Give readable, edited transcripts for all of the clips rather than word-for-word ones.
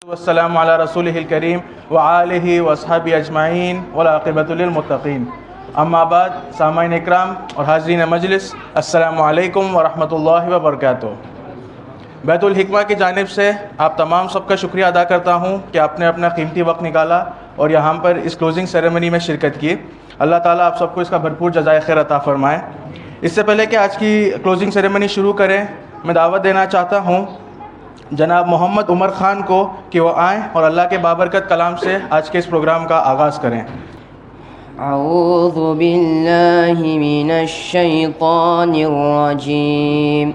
वस्सलामु अला रसूलिहिल करीम व आलिहि व अस्हाबी अजमाइन वल आक़िबतु लिल मुत्तक़ीन। अम्मा बाद, सामाईन इकराम और हाज़रीन मजलिस, अस्सलामु अलैकुम व रहमतुल्लाहि व बरकातुहू। बैतुल हिकमा की जानिब से आप तमाम सबका शुक्रिया अदा करता हूँ कि आपने अपना कीमती वक्त निकाला और यहाँ पर इस क्लोजिंग सेरेमनी में शिरकत की। अल्लाह ताला आप सबको इसका भरपूर जज़ाए खैर अता फ़रमाए। इससे पहले कि आज की क्लोजिंग सेरेमनी शुरू करें, मैं दावत देना चाहता हूँ जनाब मोहम्मद उमर ख़ान को कि वो आएँ और अल्लाह के बाबरकत कलाम से आज के इस प्रोग्राम का आगाज़ करें। अऊज़ु बिल्लाहि मिनश शैतानिर रजीम।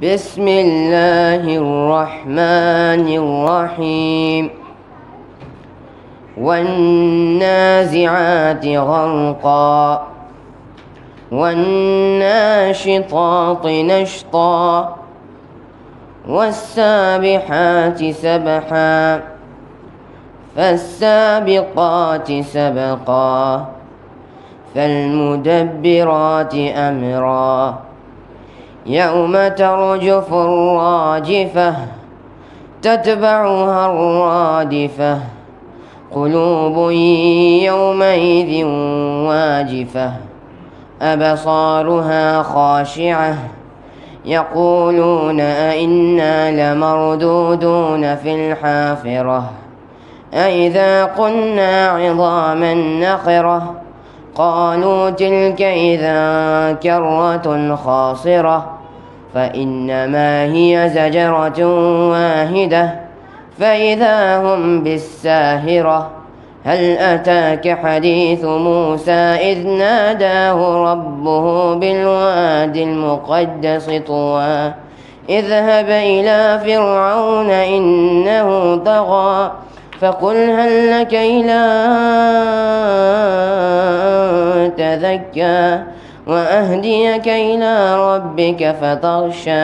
बिस्मिल्लाहिर रहमानिर रहीम। वन्नाज़िआति ग़र्क़ा वन्नाशिताति नश्ता वस्साबिहाति सबहा फस्साबिक़ाति सबक़ा फल्मुदब्बिराति अम्रा यौम तर्जुफ़ु अर्राजिफ़ह तत्बअुहा अर्रादिफ़ह क़ुलूबुन यौमइज़िन वाजिफ़ह अबसारुहा ख़ाशिअह यक़ूलून अइन्ना लमरदूदून फ़िल हाफ़िरह अइज़ा कुन्ना इज़ामन नख़िरह क़ालू तिल्क इज़न कर्रतुन ख़ासिरह फ़इन्नमा हिय ज़जरतुन वाहिदह फ़इज़ा हुम बिस्साहिरह हल अताक हदीस मूसा इज़ नादाहु रब्बुहु बिलवादिल मुक़द्दस तुवा इज़हब इला फ़िरऔन इन्नहु तग़ा फ़क़ुल हल लक इला अन तज़क्का व अहदियक इला रब्बिक फ़तग़शा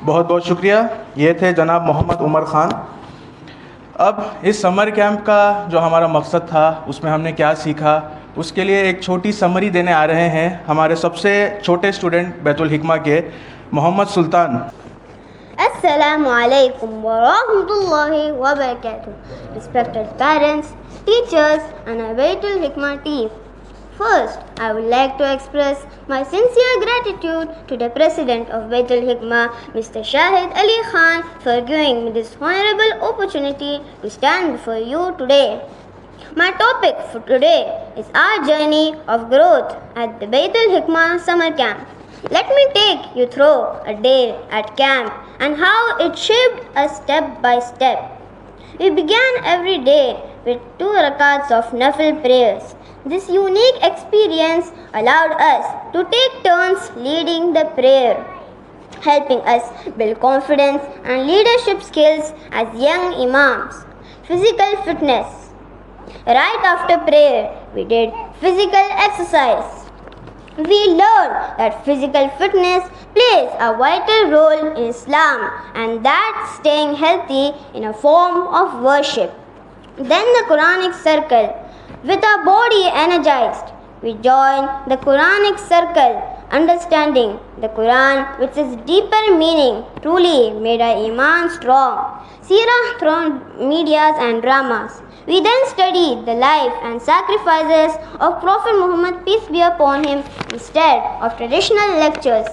बहुत बहुत शुक्रिया। ये थे जनाब मोहम्मद उमर ख़ान। अब इस समर कैंप का जो हमारा मकसद था उसमें हमने क्या सीखा, उसके लिए एक छोटी समरी देने आ रहे हैं हमारे सबसे छोटे स्टूडेंट बैतुल हिकमा के मोहम्मद सुल्तान। Assalamu alaikum wa rahmatullahi wa barakatuh. Respected parents, teachers and our Baitul Hikmah team. First, I would like to express my sincere gratitude to the President of Baitul Hikmah, Mr. Shahid Ali Khan, for giving me this honorable opportunity to stand before you today. My topic for today is our journey of growth at the Baitul Hikmah summer camp. Let me take you through a day at camp and how it shaped us step by step. We began every day with 2 rakats of Nafil prayers. This unique experience allowed us to take turns leading the prayer, helping us build confidence and leadership skills as young imams. Physical fitness. Right after prayer, we did physical exercise. We learned that physical fitness plays a vital role in Islam and that staying healthy in a form of worship. Then the Quranic circle. With our body energized, we joined the Quranic circle, understanding the Quran with its deeper meaning truly made our iman strong. Seerah through medias and dramas. We then studied the life and sacrifices of Prophet Muhammad, peace be upon him, instead of traditional lectures.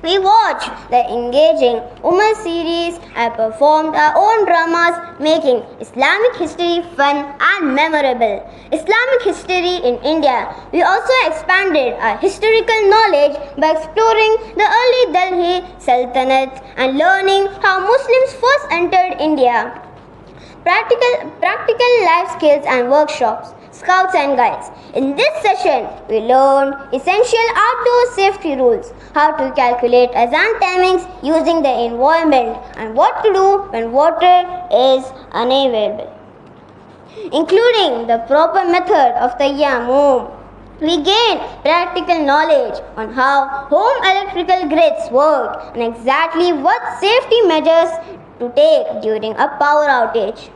We watched the engaging Umar series and performed our own dramas, making Islamic history fun and memorable. Islamic history in India. We also expanded our historical knowledge by exploring the early Delhi Sultanate and learning how Muslims first entered India. Practical life skills and workshops. Scouts and guides. In this session, we learned essential outdoor safety rules, how to calculate azan timings using the environment, and what to do when water is unavailable, including the proper method of tayammum. We gained practical knowledge on how home electrical grids work and exactly what safety measures to take during a power outage.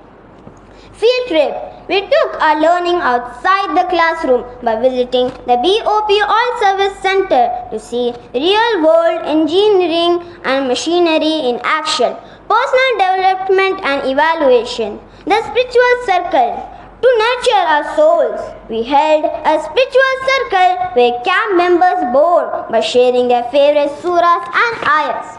Field trip. We took our learning outside the classroom by visiting the BOP Oil Service Center to see real-world engineering and machinery in action, personal development and evaluation. The spiritual circle. To nurture our souls, we held a spiritual circle where camp members bore by sharing their favorite surahs and ayahs.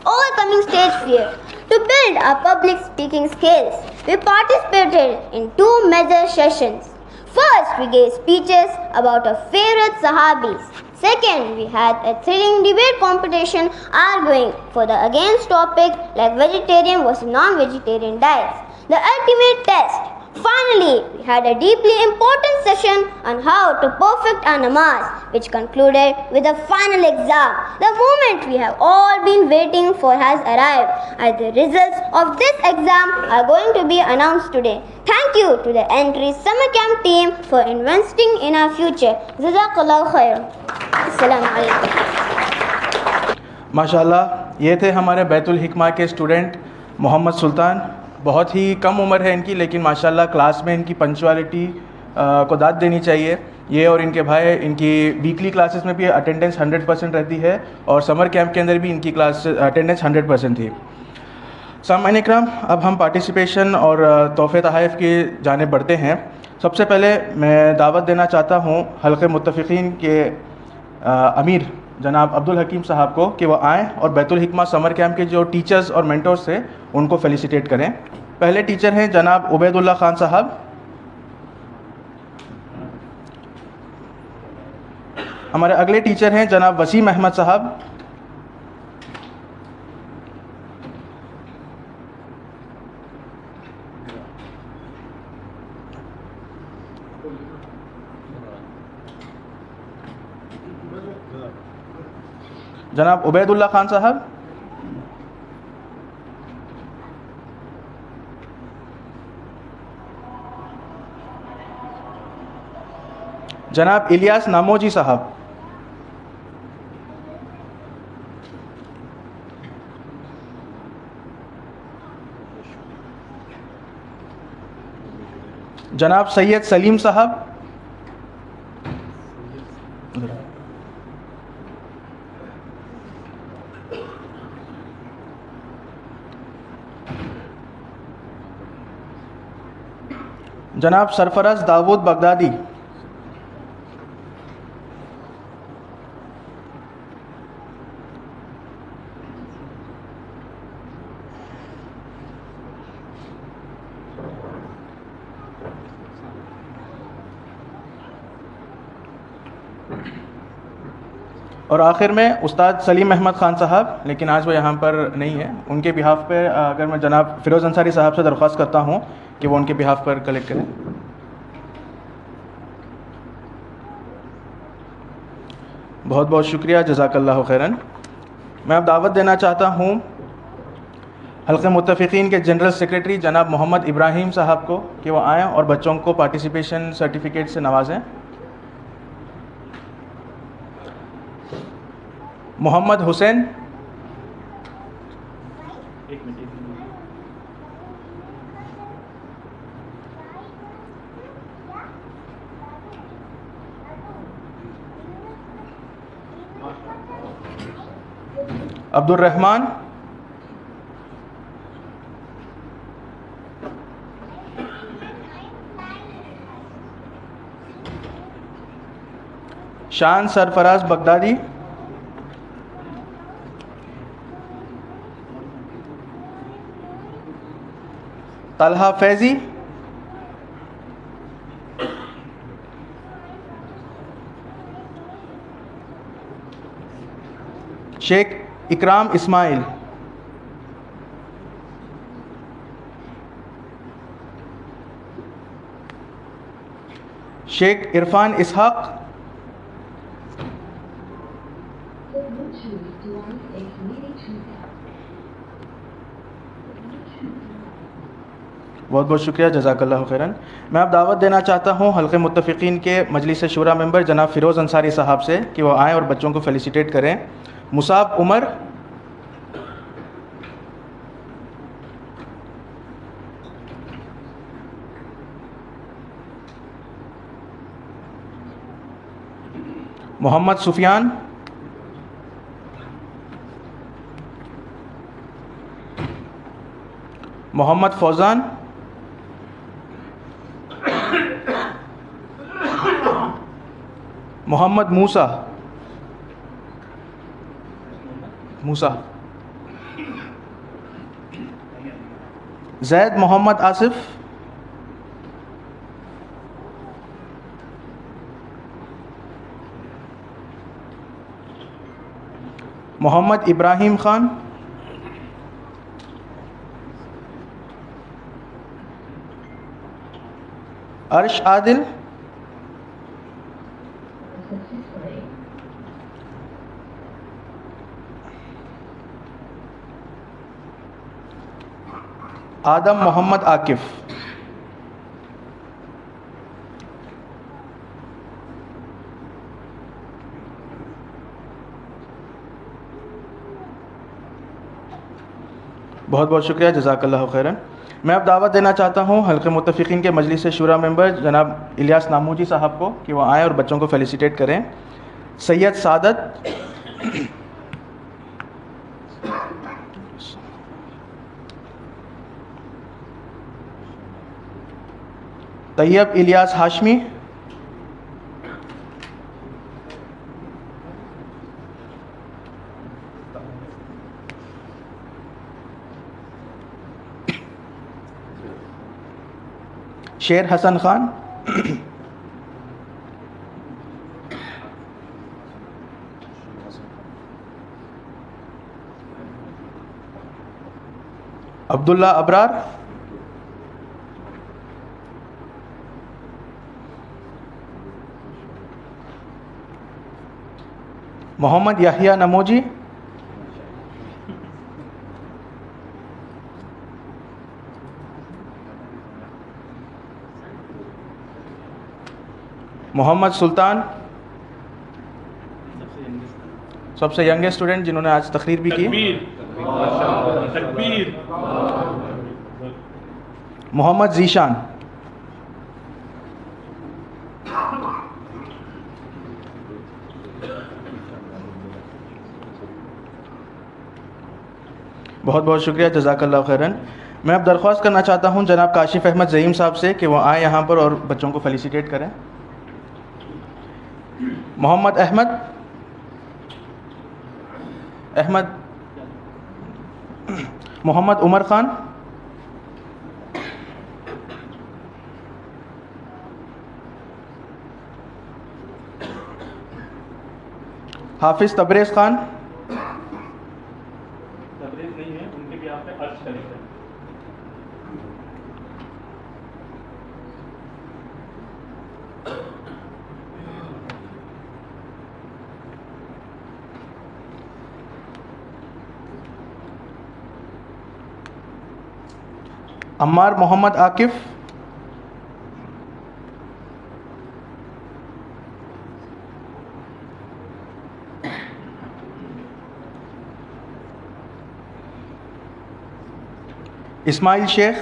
Overcoming stage fear. To build our public speaking skills, we participated in 2 major sessions. First, we gave speeches about our favorite Sahabis. Second, we had a thrilling debate competition arguing for the against topic like vegetarian versus non-vegetarian diets, the ultimate test. Finally, we had a deeply important session on how to perfect our namaz, which concluded with a final exam. The moment we have all been waiting for has arrived, and the results of this exam are going to be announced today. Thank you to the Entry Summer Camp team for investing in our future. Jazakallah khair. Assalamu alaikum. माशाल्लाह, ये थे हमारे बैतुल हिकमा के student Mohammad सुल्तान। बहुत ही कम उम्र है इनकी, लेकिन माशाल्लाह क्लास में इनकी पंक्चुअलिटी को दाद देनी चाहिए। ये और इनके भाई, इनकी वीकली क्लासेस में भी अटेंडेंस 100% रहती है और समर कैंप के अंदर भी इनकी क्लास अटेंडेंस 100% थी। सामाइन इकराम, अब हम पार्टिसिपेशन और तोहफ़े तोहफ़ की जानिब बढ़ते हैं। सबसे पहले मैं दावत देना चाहता हूँ हल्क़े मुत्तफ़िक़ीन के अमीर जनाब अब्दुल हकीम साहब को कि वो आएँ और बैतुल हिकमा समर कैंप के जो टीचर्स और मेंटर्स थे उनको फेलिसिटेट करें। पहले टीचर हैं जनाब उबैदुल्लाह खान साहब। हमारे अगले टीचर हैं जनाब वसीम अहमद साहब। जनाब उबैदुल्लाह खान साहब। जनाब इलियास नामोजी साहब। जनाब सैयद सलीम साहब। जनाब सरफराज दाऊद बगदादी। और आखिर में उस्ताद सलीम अहमद ख़ान साहब, लेकिन आज वो यहाँ पर नहीं है। उनके बिहाफ पे अगर मैं जनाब फ़िरोज़ अंसारी साहब से दरख्वास्त करता हूँ कि वो उनके बिहाफ पर कलेक्ट करें। बहुत बहुत शुक्रिया, जज़ाकल्लाहु खैरन। मैं अब दावत देना चाहता हूँ हल्क़े मुत्तफ़िक़ीन के जनरल सेक्रेटरी जनाब मोहम्मद इब्राहिम साहब को कि वो आएँ और बच्चों को पार्टिसिपेशन सर्टिफिकेट से नवाजें। मोहम्मद हुसैन। अब्दुल रहमान। शान सरफराज बगदादी। तलहा फैज़ी। शेख इकराम इस्माइल। शेख इरफान इसहाक। बहुत बहुत शुक्रिया, जज़ाकल्लाहु खैरन। मैं अब दावत देना चाहता हूँ हल्क़े मुत्तफ़िक़ीन के मजलिस शूरा मेंबर जनाब फ़िरोज़ अंसारी साहब से कि वो आएँ और बच्चों को फेलिसिटेट करें। मुसाब उमर, मोहम्मद सुफियान, मोहम्मद फौजान, मोहम्मद मूसा जैद मोहम्मद आसिफ, मोहम्मद इब्राहिम ख़ान, अर्श आदिल, आदम मोहम्मद आकिफ। बहुत बहुत शुक्रिया, जज़ाकल्लाहु खैरन। मैं अब दावत देना चाहता हूँ हल्क़े मुत्तफ़िक़ीन के मजलिस शूरा मेंबर जनाब इलियास नामूजी साहब को कि वो आएँ और बच्चों को फेलिसिटेट करें। सैयद सादत, तैयब इलियास हाशमी, शेर हसन खान, अब्दुल्ला अबरार, मोहम्मद याहिया नमोजी, मोहम्मद सुल्तान, सबसे यंगेस्ट स्टूडेंट जिन्होंने आज तकरीर भी की, मोहम्मद जीशान, बहुत बहुत शुक्रिया, जज़ाकल्लाहु खैरन। मैं अब दरख्वास्त करना चाहता हूँ जनाब काशिफ़ अहमद ज़हीम साहब से कि वो आए यहाँ पर और बच्चों को फेलिसिटेट करें। मोहम्मद अहमद, मोहम्मद उमर ख़ान, हाफिज़ तबरेज़ ख़ान, अम्मार मोहम्मद आकिफ, इस्माइल शेख,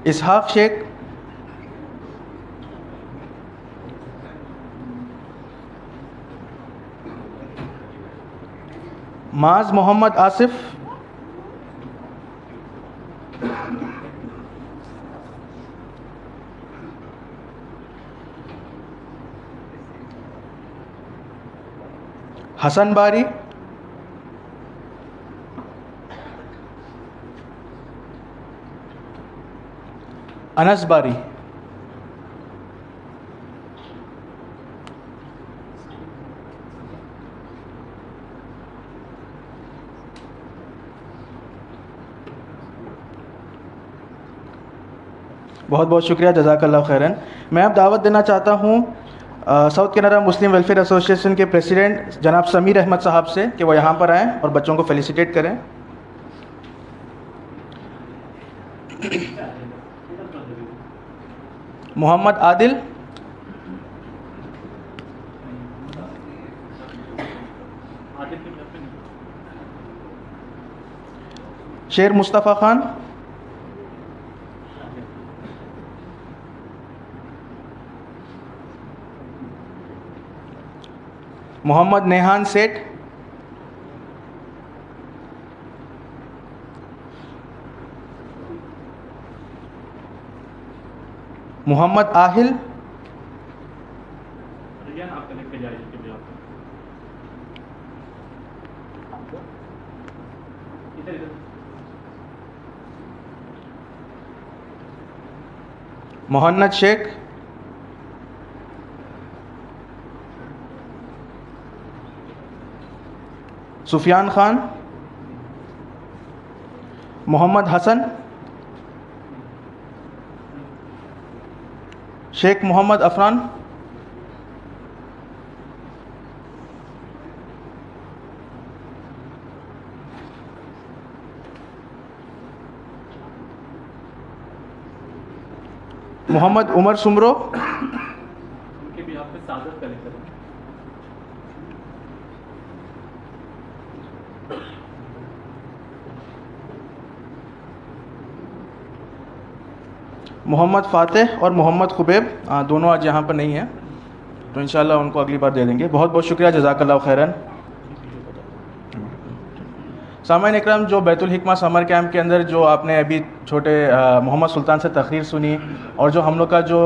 इसहाक शेख, माज मोहम्मद आसिफ, हसन बारी, अनस बारी, बहुत बहुत शुक्रिया, जज़ाकल्लाहु खैरन। मैं अब दावत देना चाहता हूँ साउथ कनाडा मुस्लिम वेलफेयर एसोसिएशन के प्रेसिडेंट जनाब समीर अहमद साहब से कि वो यहाँ पर आएँ और बच्चों को फेलिसिटेट करें। मोहम्मद आदिल, शेर मुस्तफ़ा खान, मोहम्मद नेहान सेठ, मोहम्मद आहिल, मोहन्नद शेख, सुफियान खान, मोहम्मद हसन, शेख मोहम्मद अफरान, मोहम्मद उमर सुमरो, उनके भी यहाँ पे सादत कलेक्टर हैं। मोहम्मद फ़ातिह और मोहम्मद खुबैब, दोनों आज यहाँ पर नहीं हैं, तो इंशाल्लाह उनको अगली बार दे देंगे। बहुत बहुत शुक्रिया, जज़ाकल्लाह खैरन। सामाईन इकराम, जो बैतुल हिकमा समर कैंप के अंदर जो आपने अभी छोटे मोहम्मद सुल्तान से तकरीर सुनी और जो हम लोग का जो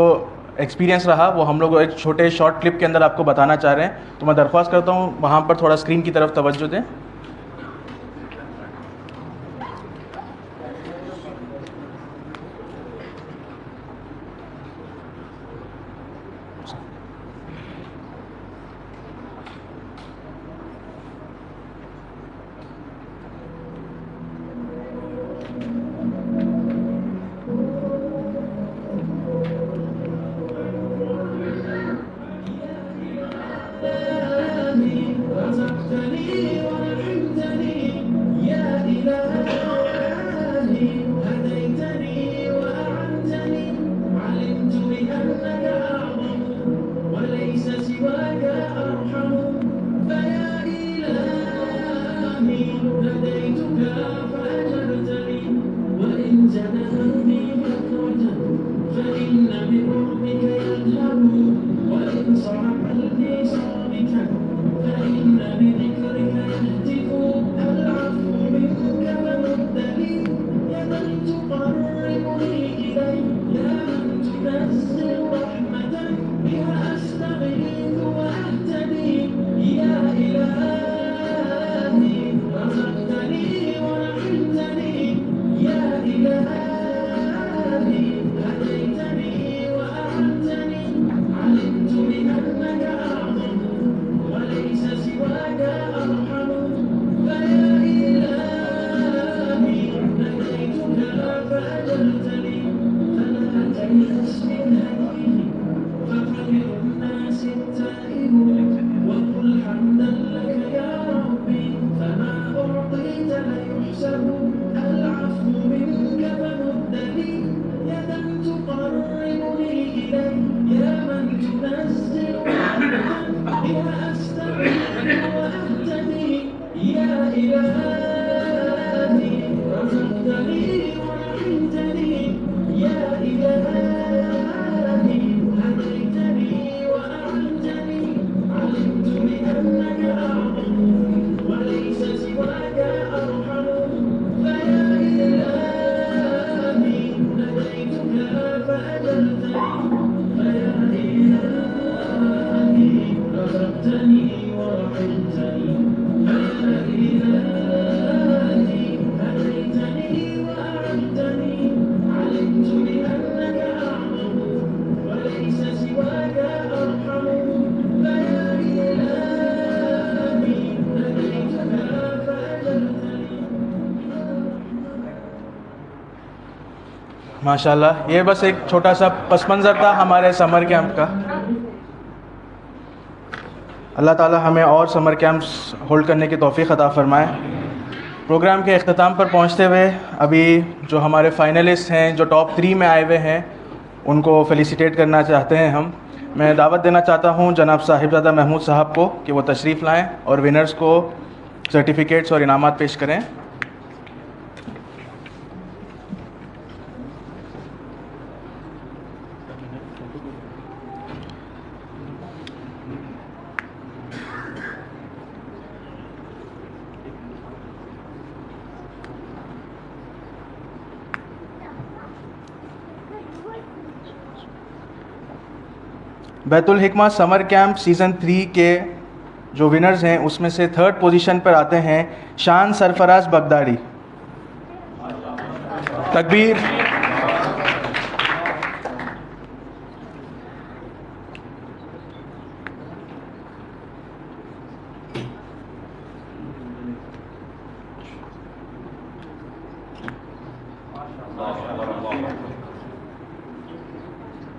एक्सपीरियंस रहा वो हम लोग एक छोटे शॉर्ट क्लिप के अंदर आपको बताना चाह रहे हैं, तो मैं दरख्वास्त करता हूँ वहाँ पर थोड़ा स्क्रीन की तरफ तवज्जो दें। माशाल्लाह, ये बस एक छोटा सा पस मंज़र था हमारे समर कैंप का। अल्लाह ताला हमें और समर कैंप्स होल्ड करने की तौफीक अता फ़रमाए। प्रोग्राम के अख्ताम पर पहुँचते हुए अभी जो हमारे फ़ाइनलिस्ट हैं, जो टॉप 3 में आए हुए हैं, उनको फेलिसिटेट करना चाहते हैं हम। मैं दावत देना चाहता हूँ जनाब साहिबजादा महमूद साहब को कि वो तशरीफ़ लाएँ और विनर्स को सर्टिफिकेट्स और इनामात पेश करें। बैतुल हिकमा समर कैंप सीज़न 3 के जो विनर्स हैं उसमें से 3rd पोजीशन पर आते हैं शान सरफराज बगदाड़ी। तकबीर।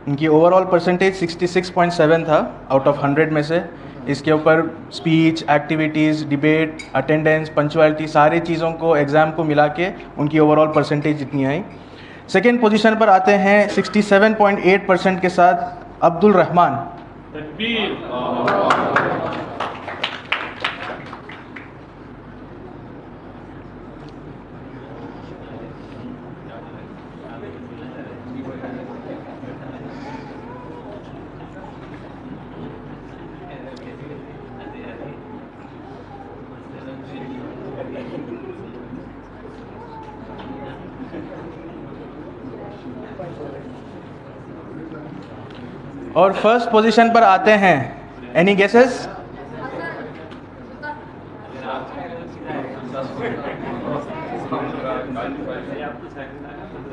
इनकी ओवरऑल परसेंटेज 66.7 था आउट ऑफ 100 में से। इसके ऊपर speech, activities, debate, attendance, punctuality, सारी चीज़ों को एग्ज़ाम को मिला के उनकी ओवरऑल परसेंटेज जितनी आई। सेकेंड पोजीशन पर आते हैं 67.8% के साथ अब्दुल रहमान। और फर्स्ट पोजीशन पर आते हैं, एनी गेसेस?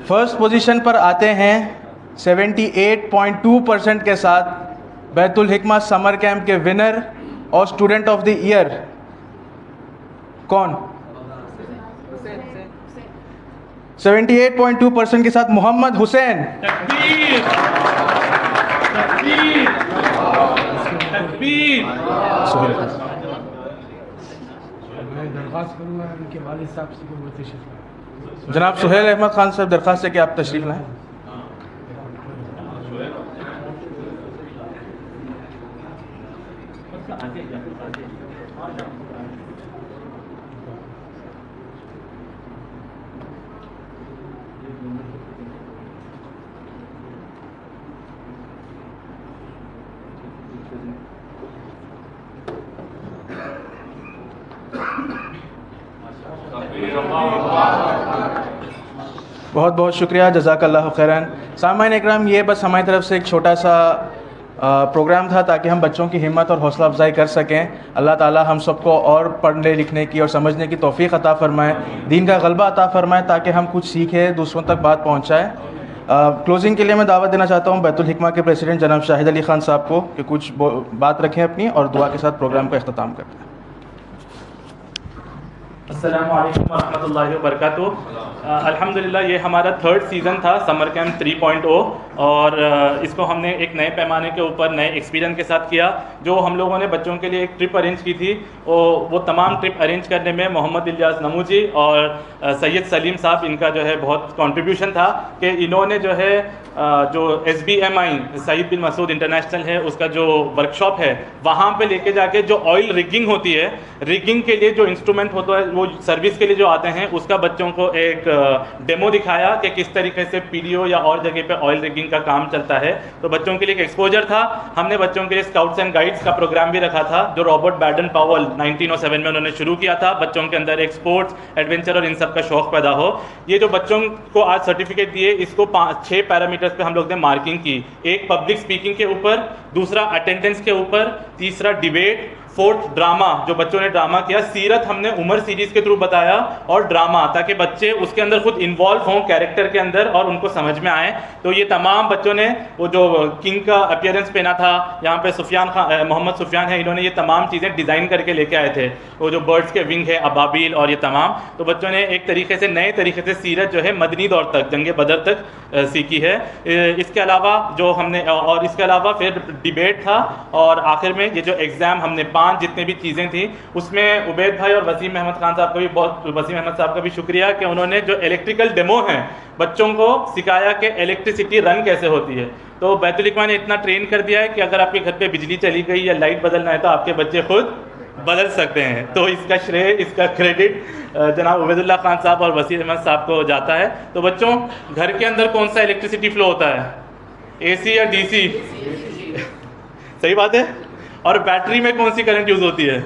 फर्स्ट पोजीशन पर आते हैं 78.2% के साथ बैतुल हिकमा समर कैंप के विनर और स्टूडेंट ऑफ द ईयर कौन? 78.2% के साथ मोहम्मद हुसैन। जनाब सुहेल अहमद खान साहब दरख्वास्त है कि आप तशरीफ लाएं। बहुत बहुत शुक्रिया, जज़ाकल्लाहु खैरन। सामाईन इकराम, ये बस हमारी तरफ से एक छोटा सा प्रोग्राम था ताकि हम बच्चों की हिम्मत और हौसला अफजाई कर सकें। अल्लाह ताला हम सबको और पढ़ने लिखने की और समझने की तौफीक अता फ़रमाए, दीन का गलबा अता फ़रमाए ताकि हम कुछ सीखें, दूसरों तक बात पहुँचाएँ। क्लोजिंग के लिए मैं दावत देना चाहता हूँ बैतुल हिकमा के प्रेसिडेंट जनाब शाहिद अली ख़ान साहब को कि कुछ बात रखें अपनी और दुआ के साथ प्रोग्राम का अख्ताम करते हैं। अस्सलामु अलैकुम वरहमतुल्लाहि वबरकातुहू। अल्हम्दुलिल्लाह ये हमारा 3rd सीज़न था समर कैंप 3.0 और इसको हमने एक नए पैमाने के ऊपर नए एक्सपीरियंस के साथ किया। जो हम लोगों ने बच्चों के लिए एक ट्रिप अरेंज की थी वो तमाम ट्रिप अरेंज करने में मोहम्मद इलियास नमूजी और सैयद सलीम साहब इनका जो है बहुत कंट्रीब्यूशन था कि इन्होंने जो है जो SBMI सईद बिन मसूद इंटरनेशनल है उसका जो वर्कशॉप है वहाँ पे लेके जाके जो ऑयल रिगिंग होती है, रिगिंग के लिए जो इंस्ट्रूमेंट होता है वो सर्विस के लिए जो आते हैं उसका बच्चों को एक डेमो दिखाया कि किस तरीके से PDO या और जगह पे ऑयल रिगिंग का काम चलता है। तो बच्चों के लिए एक एक्सपोजर था। हमने बच्चों के लिए स्काउट्स एंड गाइड्स का प्रोग्राम भी रखा था जो रॉबर्ट बैडन पावल 1907 में उन्होंने शुरू किया था। बच्चों के अंदर एक स्पोर्ट्स, एडवेंचर और इन सब का शौक पैदा हो। ये जो बच्चों को आज सर्टिफिकेट दिए इसको 6 पैरामीटर्स पे हम लोग ने मार्किंग की। एक पब्लिक स्पीकिंग के ऊपर, दूसरा अटेंडेंस के ऊपर, तीसरा डिबेट, फोर्थ ड्रामा, जो बच्चों ने ड्रामा किया, सीरत हमने उमर सीरीज़ के थ्रू बताया और ड्रामा, ताकि बच्चे उसके अंदर खुद इन्वॉल्व हों कैरेक्टर के अंदर और उनको समझ में आए। तो ये तमाम बच्चों ने वो जो किंग का अपीयरेंस पहना था, यहाँ पे सुफियान खान, मोहम्मद सुफियान है, इन्होंने ये तमाम चीज़ें डिज़ाइन करके लेके आए थे, वो जो बर्ड्स के विंग है, अबाबील और ये तमाम। तो बच्चों ने एक तरीके से नए तरीके से सीरत जो है मदनी दौर तक, जंग बदर तक सीखी है। इसके अलावा जो हमने, और इसके अलावा फिर डिबेट था, और आखिर में ये जो एग्ज़ाम हमने 5 जितने भी चीज़ें थी उसमें उबैद भाई और वसीम अहमद खान साहब का भी वसीम अहमद साहब का भी शुक्रिया कि उन्होंने जो इलेक्ट्रिकल डेमो हैं बच्चों को सिखाया कि इलेक्ट्रिसिटी रन कैसे होती है। तो बैतुल हिकमा ने इतना ट्रेन कर दिया है कि अगर आपके घर पे बिजली चली गई या लाइट बदलना है तो आपके बच्चे खुद बदल सकते हैं। तो इसका श्रेय, इसका क्रेडिट जनाब उबैदुल्लाह खान साहब और वसीम अहमद साहब को जाता है। तो बच्चों, घर के अंदर कौन सा इलेक्ट्रिसिटी फ्लो होता है, AC या DC? सही बात है। और बैटरी में कौन सी करंट यूज़ होती है?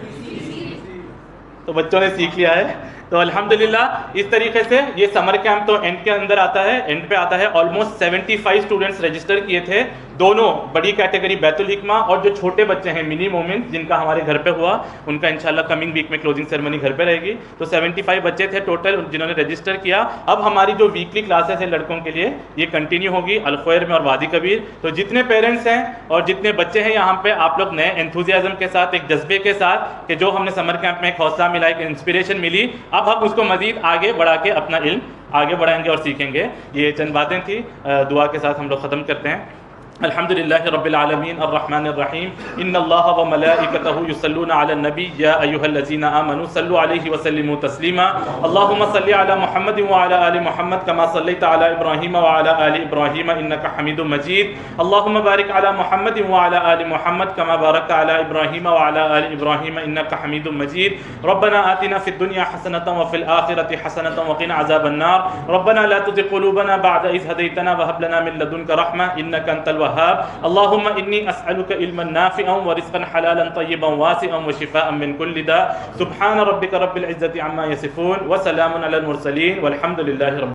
तो बच्चों ने सीख लिया है। तो अल्हम्दुलिल्लाह इस तरीके से ये समर कैंप तो एंड के अंदर आता है, एंड पे आता है। ऑलमोस्ट 75 स्टूडेंट्स रजिस्टर किए थे, दोनों बड़ी कैटेगरी बैतुल हिकमा और जो छोटे बच्चे हैं मिनी मोमेंट जिनका हमारे घर पे हुआ, उनका इंशाल्लाह कमिंग वीक में क्लोजिंग सेरेमनी घर पे रहेगी। तो 75 बच्चे थे टोटल जिन्होंने रजिस्टर किया। अब हमारी जो वीकली क्लासेस हैं लड़कों के लिए ये कंटिन्यू होगी अल-ख़ैर में और वादी कबीर। तो जितने पेरेंट्स हैं और जितने बच्चे हैं यहाँ पे, आप लोग नए एंथुजियाज़म के साथ, एक जज्बे के साथ कि जो हमने समर कैंप में एक हौसला मिला, एक इंस्पिरेशन मिली, अब हम उसको मज़ीद आगे बढ़ा के अपना इल्म आगे बढ़ाएंगे और सीखेंगे। ये चंद बातें थी, दुआ के साथ हम लोग ख़त्म करते हैं। अल्हम्दुलिल्लाहि रब्बिल आलमीन अर्रहमानिर रहीम इन्नल्लाहा व मलाइकतहु युसल्लूना अलन नबी या अय्युहल्लज़ीना आमनू सल्लु अलैहि व सल्लिमू तस्लीमा। अल्लाहुम्मा सल्लि अला मुहम्मद व अला आलि मुहम्मद कमा सल्लैता अला इब्राहीम व अला आलि इब्राहीम इन्नका हमीदुम मजीद। अल्लाहुम्मा बारिक अला मुहम्मद व अला आलि मुहम्मद कमा बारकता अला इब्राहीम व अला आलि इब्राहीम इन्नका हमीदुम मजीद। रब्बना आतिना फिद दुनिया हसनतन व फिल आखिरति हसनतन व क़िना अज़ाबन नार। रब्बना ला तुज़िग़ क़ुलूबना बअद इज़ हदैतना व हब लना मिन लदुनका रहमा इन्नका अंतल अल्लाहुम्मा इन्नी अस्अलुका इल्मन नाफ़िअन व रिज़्क़न हलालन तय्यिबन वासिअन व शिफ़ाअन मिन कुल्लि दा। सुब्हान रब्बिका रब्बिल इज़्ज़ति अम्मा यसिफ़ून व सलामुन अलल मुरसलीन वल्हम्दुलिल्लाहि रब्बिल